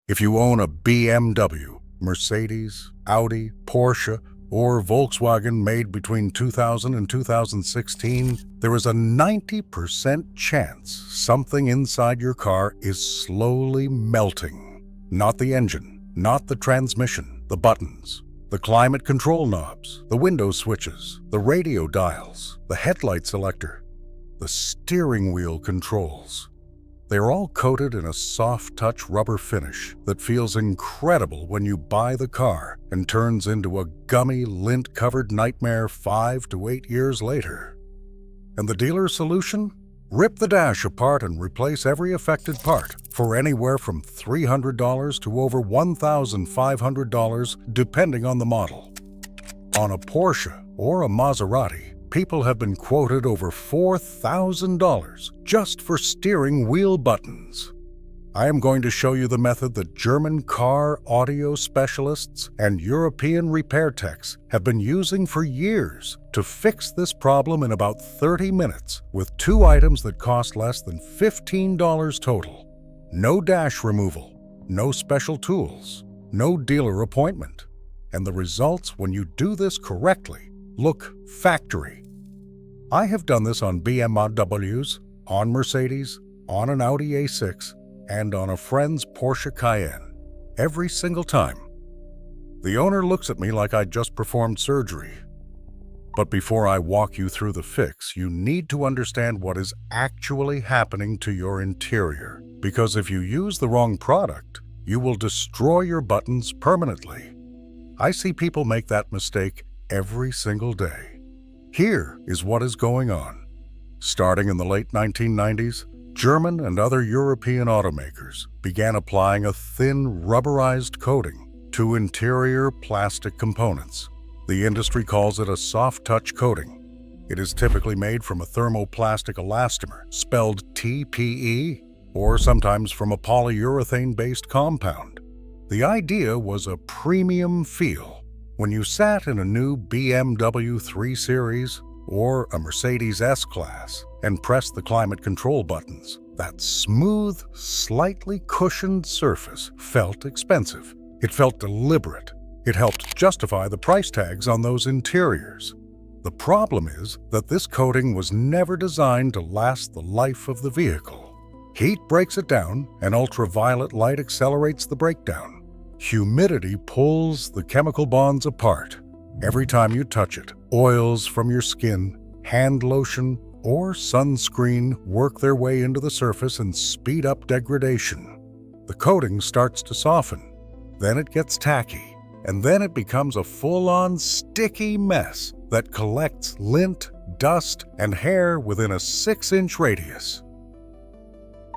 If you own a BMW, Mercedes, Audi, Porsche, or Volkswagen made between 2000 and 2016, there is a 90% chance something inside your car is slowly melting. Not the engine, not the transmission, the buttons, the climate control knobs, the window switches, the radio dials, the headlight selector, the steering wheel controls. They're all coated in a soft-touch rubber finish that feels incredible when you buy the car and turns into a gummy, lint-covered nightmare 5 to 8 years later. And the dealer's solution? Rip the dash apart and replace every affected part for anywhere from $300 to over $1,500, depending on the model. On a Porsche or a Maserati, people have been quoted over $4,000 just for steering wheel buttons. I am going to show you the method that German car audio specialists and European repair techs have been using for years to fix this problem in about 30 minutes with 2 items that cost less than $15 total. No dash removal, no special tools, no dealer appointment. And the results, when you do this correctly, look factory. I have done this on BMWs, on Mercedes, on an Audi A6, and on a friend's Porsche Cayenne. Every single time. The owner looks at me like I just performed surgery. But before I walk you through the fix, you need to understand what is actually happening to your interior. Because if you use the wrong product, you will destroy your buttons permanently. I see people make that mistake every single day. Here is what is going on. Starting in the late 1990s, German and other European automakers began applying a thin, rubberized coating to interior plastic components. The industry calls it a soft-touch coating. It is typically made from a thermoplastic elastomer, spelled TPE, or sometimes from a polyurethane-based compound. The idea was a premium feel. When you sat in a new BMW 3 Series or a Mercedes S-Class and pressed the climate control buttons, that smooth, slightly cushioned surface felt expensive. It felt deliberate. It helped justify the price tags on those interiors. The problem is that this coating was never designed to last the life of the vehicle. Heat breaks it down, and ultraviolet light accelerates the breakdown. Humidity pulls the chemical bonds apart. Every time you touch it, oils from your skin, hand lotion, or sunscreen work their way into the surface and speed up degradation. The coating starts to soften, then it gets tacky, and then it becomes a full-on sticky mess that collects lint, dust, and hair within a 6-inch radius.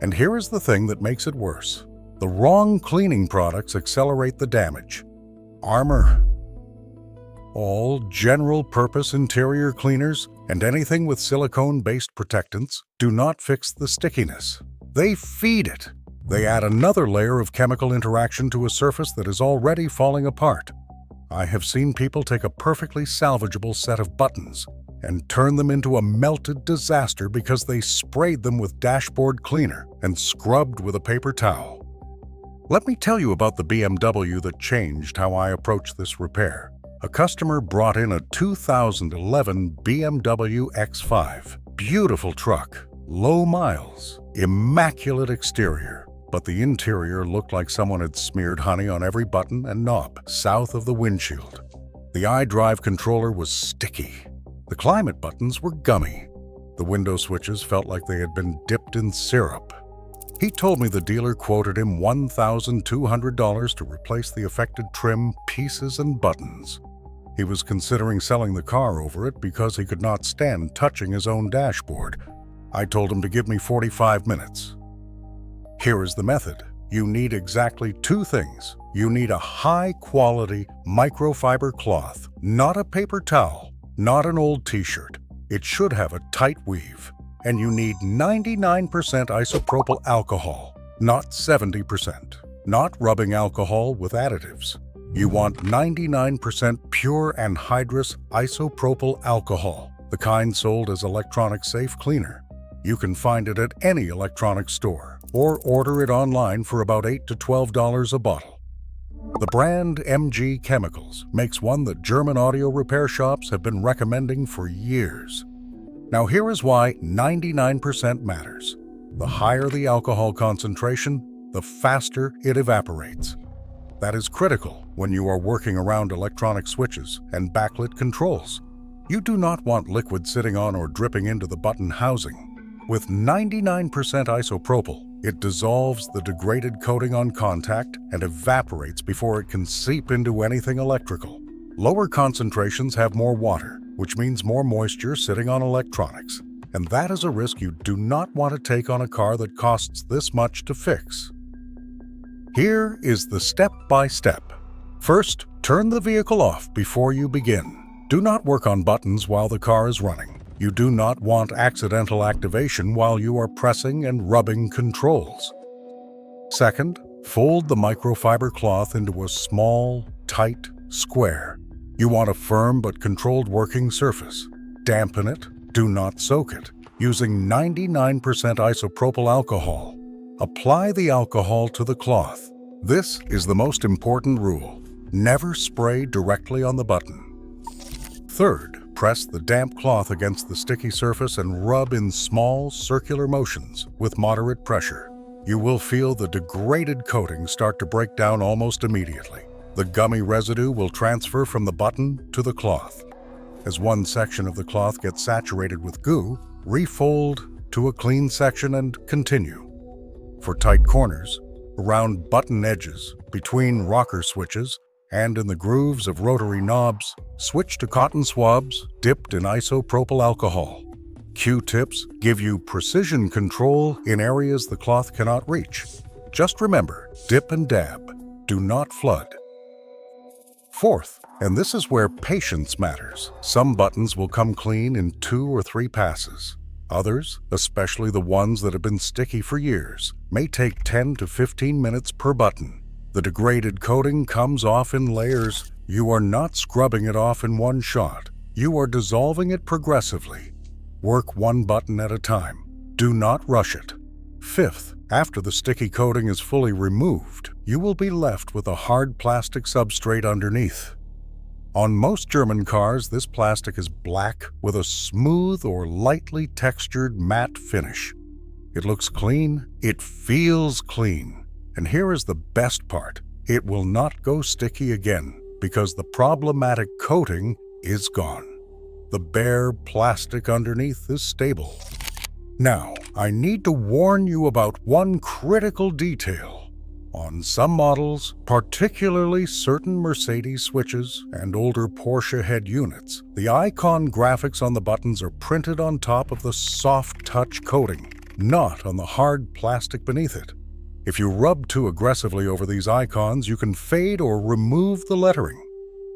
And here is the thing that makes it worse. The wrong cleaning products accelerate the damage. Armor. All general-purpose interior cleaners and anything with silicone-based protectants do not fix the stickiness. They feed it. They add another layer of chemical interaction to a surface that is already falling apart. I have seen people take a perfectly salvageable set of buttons and turn them into a melted disaster because they sprayed them with dashboard cleaner and scrubbed with a paper towel. Let me tell you about the BMW that changed how I approach this repair. A customer brought in a 2011 BMW X5. Beautiful truck, low miles, immaculate exterior, but the interior looked like someone had smeared honey on every button and knob south of the windshield. The iDrive controller was sticky. The climate buttons were gummy. The window switches felt like they had been dipped in syrup. He told me the dealer quoted him $1,200 to replace the affected trim, pieces, and buttons. He was considering selling the car over it because he could not stand touching his own dashboard. I told him to give me 45 minutes. Here is the method. You need exactly 2 things. You need a high-quality microfiber cloth, not a paper towel, not an old t-shirt. It should have a tight weave. And you need 99% isopropyl alcohol, not 70%. Not rubbing alcohol with additives. You want 99% pure anhydrous isopropyl alcohol, the kind sold as electronic safe cleaner. You can find it at any electronics store. or order it online for about $8 to $12 a bottle. The brand MG Chemicals makes one that German audio repair shops have been recommending for years. Now here is why 99% matters. The higher the alcohol concentration, the faster it evaporates. That is critical when you are working around electronic switches and backlit controls. You do not want liquid sitting on or dripping into the button housing. With 99% isopropyl, it dissolves the degraded coating on contact and evaporates before it can seep into anything electrical. Lower concentrations have more water, which means more moisture sitting on electronics. And that is a risk you do not want to take on a car that costs this much to fix. Here is the step-by-step. First, turn the vehicle off before you begin. Do not work on buttons while the car is running. You do not want accidental activation while you are pressing and rubbing controls. Second, fold the microfiber cloth into a small, tight square. You want a firm but controlled working surface. Dampen it, do not soak it, using 99% isopropyl alcohol. Apply the alcohol to the cloth. This is the most important rule. Never spray directly on the button. Third, press the damp cloth against the sticky surface and rub in small, circular motions with moderate pressure. You will feel the degraded coating start to break down almost immediately. The gummy residue will transfer from the button to the cloth. As one section of the cloth gets saturated with goo, refold to a clean section and continue. For tight corners, around button edges, between rocker switches, and in the grooves of rotary knobs, switch to cotton swabs dipped in isopropyl alcohol. Q-tips give you precision control in areas the cloth cannot reach. Just remember, dip and dab, do not flood. Fourth, and this is where patience matters, some buttons will come clean in 2 or 3 passes. Others, especially the ones that have been sticky for years, may take 10 to 15 minutes per button. The degraded coating comes off in layers. You are not scrubbing it off in one shot. You are dissolving it progressively. Work one button at a time. Do not rush it. Fifth, after the sticky coating is fully removed, you will be left with a hard plastic substrate underneath. On most German cars, this plastic is black with a smooth or lightly textured matte finish. It looks clean. It feels clean. And here is the best part. It will not go sticky again because the problematic coating is gone. The bare plastic underneath is stable. Now, I need to warn you about one critical detail. On some models, particularly certain Mercedes switches and older Porsche head units, the icon graphics on the buttons are printed on top of the soft touch coating, not on the hard plastic beneath it. If you rub too aggressively over these icons, you can fade or remove the lettering.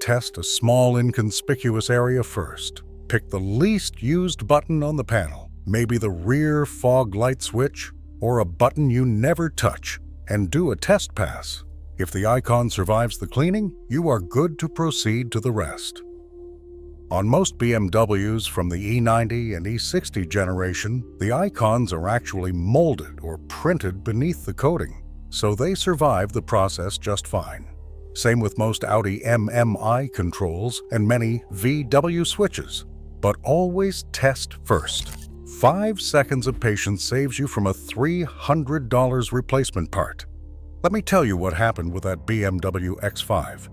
Test a small inconspicuous area first. Pick the least used button on the panel, maybe the rear fog light switch or a button you never touch, and do a test pass. If the icon survives the cleaning, you are good to proceed to the rest. On most BMWs from the E90 and E60 generation, the icons are actually molded or printed beneath the coating, so they survive the process just fine. Same with most Audi MMI controls and many VW switches, but always test first. 5 seconds of patience saves you from a $300 replacement part. Let me tell you what happened with that BMW X5.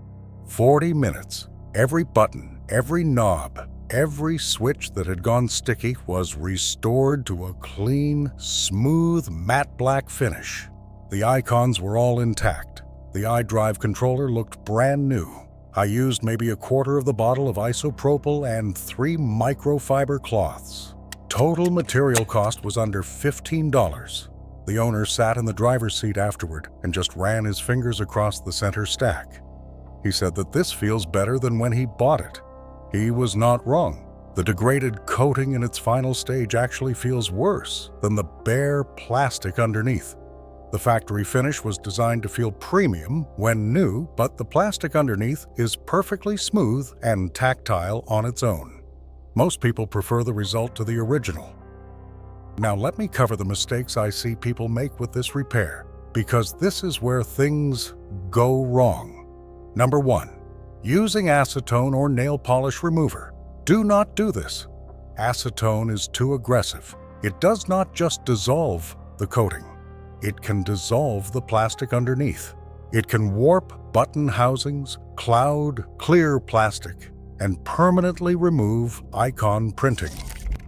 40 minutes, every button, every knob, every switch that had gone sticky was restored to a clean, smooth, matte black finish. The icons were all intact. The iDrive controller looked brand new. I used maybe a quarter of the bottle of isopropyl and 3 microfiber cloths. Total material cost was under $15. The owner sat in the driver's seat afterward and just ran his fingers across the center stack. He said that this feels better than when he bought it. He was not wrong. The degraded coating in its final stage actually feels worse than the bare plastic underneath. The factory finish was designed to feel premium when new, but the plastic underneath is perfectly smooth and tactile on its own. Most people prefer the result to the original. Now let me cover the mistakes I see people make with this repair, because this is where things go wrong. Number 1. Using acetone or nail polish remover. Do not do this. Acetone is too aggressive. It does not just dissolve the coating. It can dissolve the plastic underneath. It can warp button housings, cloud clear plastic, and permanently remove icon printing.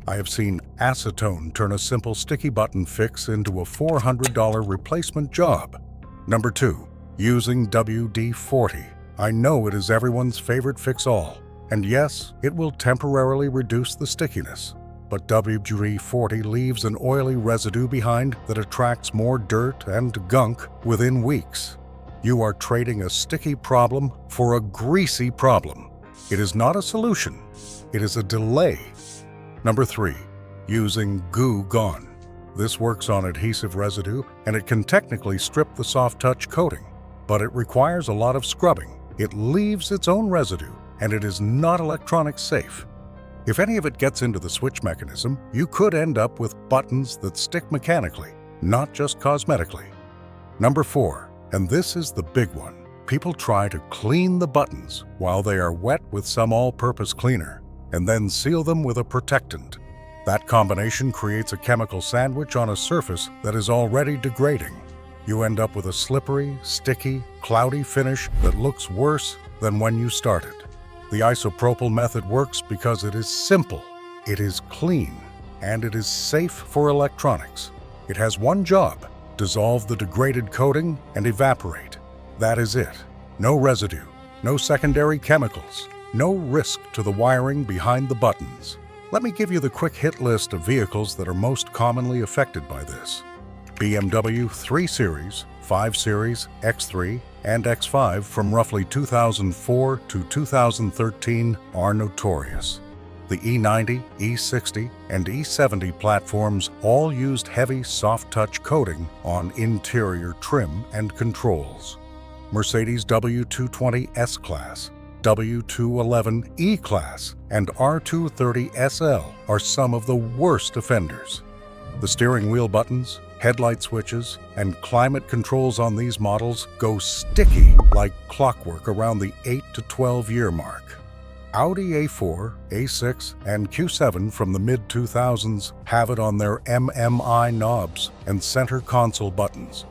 I have seen acetone turn a simple sticky button fix into a $400 replacement job. Number 2. Using WD-40. I know it is everyone's favorite fix-all, and yes, it will temporarily reduce the stickiness. But WD-40 leaves an oily residue behind that attracts more dirt and gunk within weeks. You are trading a sticky problem for a greasy problem. It is not a solution, it is a delay. Number 3. Using Goo Gone. This works on adhesive residue, and it can technically strip the soft touch coating, but it requires a lot of scrubbing. It leaves its own residue, and it is not electronic safe. If any of it gets into the switch mechanism, you could end up with buttons that stick mechanically, not just cosmetically. Number 4, and this is the big one. People try to clean the buttons while they are wet with some all-purpose cleaner, and then seal them with a protectant. That combination creates a chemical sandwich on a surface that is already degrading. You end up with a slippery, sticky, cloudy finish that looks worse than when you started. The isopropyl method works because it is simple, it is clean, and it is safe for electronics. It has one job: dissolve the degraded coating and evaporate. That is it. No residue, no secondary chemicals, no risk to the wiring behind the buttons. Let me give you the quick hit list of vehicles that are most commonly affected by this. BMW 3 Series, 5 Series, X3, and X5 from roughly 2004 to 2013 are notorious. The E90, E60, and E70 platforms all used heavy soft-touch coating on interior trim and controls. Mercedes W220 S-Class, W211 E-Class, and R230 SL are some of the worst offenders. The steering wheel buttons, headlight switches, and climate controls on these models go sticky like clockwork around the 8 to 12 year mark. Audi A4, A6, and Q7 from the mid-2000s have it on their MMI knobs and center console buttons.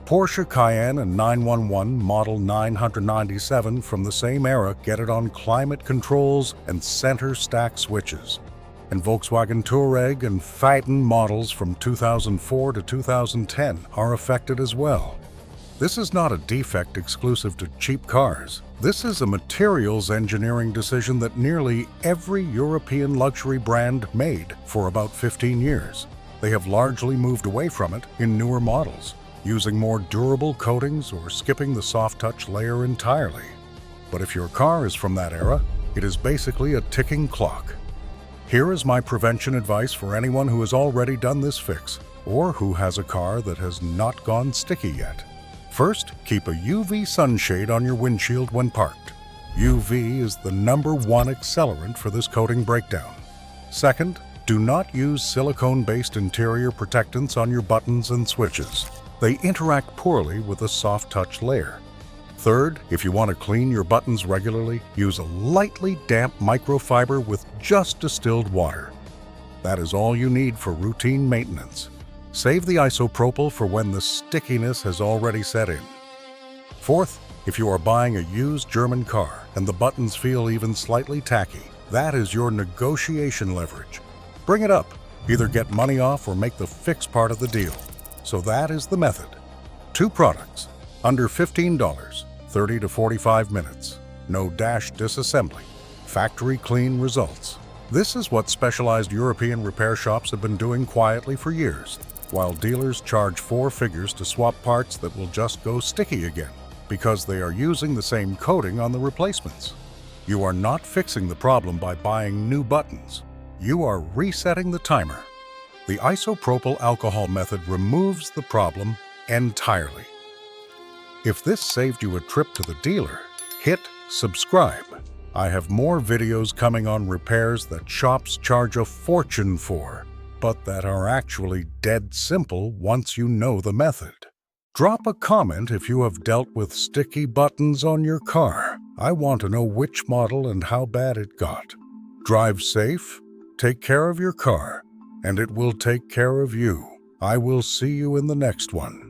Porsche Cayenne and 911 Model 997 from the same era get it on climate controls and center stack switches. And Volkswagen Touareg and Phaeton models from 2004 to 2010 are affected as well. This is not a defect exclusive to cheap cars. This is a materials engineering decision that nearly every European luxury brand made for about 15 years. They have largely moved away from it in newer models, using more durable coatings or skipping the soft touch layer entirely. But if your car is from that era, it is basically a ticking clock. Here is my prevention advice for anyone who has already done this fix, or who has a car that has not gone sticky yet. First, keep a UV sunshade on your windshield when parked. UV is the #1 accelerant for this coating breakdown. Second, do not use silicone-based interior protectants on your buttons and switches. They interact poorly with the soft touch layer. Third, if you want to clean your buttons regularly, use a lightly damp microfiber with just distilled water. That is all you need for routine maintenance. Save the isopropyl for when the stickiness has already set in. Fourth, if you are buying a used German car and the buttons feel even slightly tacky, that is your negotiation leverage. Bring it up. Either get money off or make the fix part of the deal. So that is the method. 2 products, under $15, 30 to 45 minutes, no dash disassembly, factory clean results. This is what specialized European repair shops have been doing quietly for years, while dealers charge 4 figures to swap parts that will just go sticky again, because they are using the same coating on the replacements. You are not fixing the problem by buying new buttons. You are resetting the timer. The isopropyl alcohol method removes the problem entirely. If this saved you a trip to the dealer, hit subscribe. I have more videos coming on repairs that shops charge a fortune for. but that are actually dead simple once you know the method. Drop a comment if you have dealt with sticky buttons on your car. I want to know which model and how bad it got. Drive safe, take care of your car, and it will take care of you. I will see you in the next one.